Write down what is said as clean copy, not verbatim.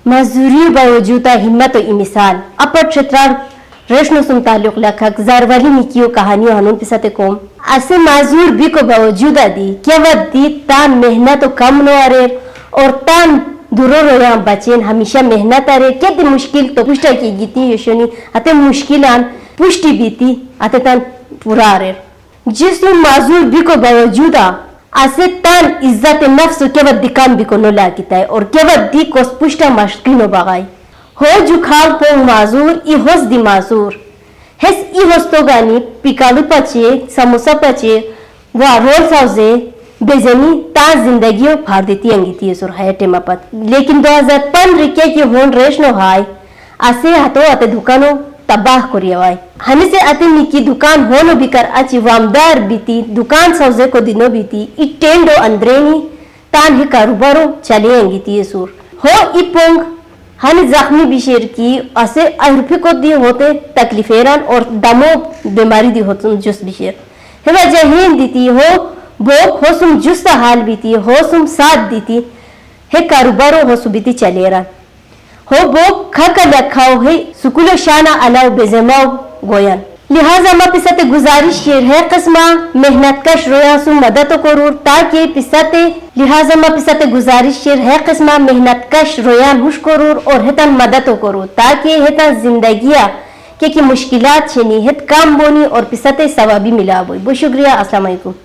मजदूरी बावजूद हिम्मत और मिसाल अपर क्षेत्रार रेशनो सुम ताल्लुक लखक जारवाली निकियो कहानियों हनुन पिसते कोम असे मजदूर भी को बावजूद दी क्या दी तान मेहनत तो कम नो अरे और तान दूरो रोया बचेन हमेशा मेहनत अरे क्या दी मुश्किल तो पुष्टा की गीती यशोनी अते मुश्किलान पुष्टि बीती अते तान पूरा अरे जिस मजदूर भी को बावजूद असे तान इज्जत नफ्स केवल दिकाम भी को नो लाकिता है और केवल दी को पुष्टा मुश्किल नो बगाई हो जुखाव पो माजूर ई होस दी माजूर हेस ई होस तो गानी पिकालू पचे समोसा पचे वा रोल साउजे बेजनी ता जिंदगी फाड़ देती अंगीती सुर है टेमापत लेकिन 2015 के होन रेश नो हाय असे हतो अते दुकानो तबाह करियवाय हने से अते निकी दुकान होनो बिकर अची वामदार बीती दुकान साउजे को दिनो बीती ई टेंडो अंद्रेनी तान ही कारोबारो चले अंगीती सुर हो ई पोंग हन जख्मी बिशेर की असे अरफे को दिए होते तकलीफेरन और दमो बीमारी दी होते जुस बिशेर हेवा जहीन दीती हो बोक हो सुम जुस हाल बीती हो सुम साथ दीती हे कारोबारो हो सुबीती चलेरा हो बोक खक लखाओ है सुकुलो शाना अलाउ बेजमाओ गोयन लिहाजा मा पिसते गुजारिश है कस्मा मेहनत कश रोया सु मदद करूर ताकि पिसते लिहाजा मा पिसते गुजारिश है कस्मा मेहनत कश रोया हुश करूर और हेतन मदद करूर ताकि हेता जिंदगिया के की मुश्किलात छनी हेत काम बोनी और पिसते सवाबी मिला बोई बहुत शुक्रिया अस्सलाम वालेकुम।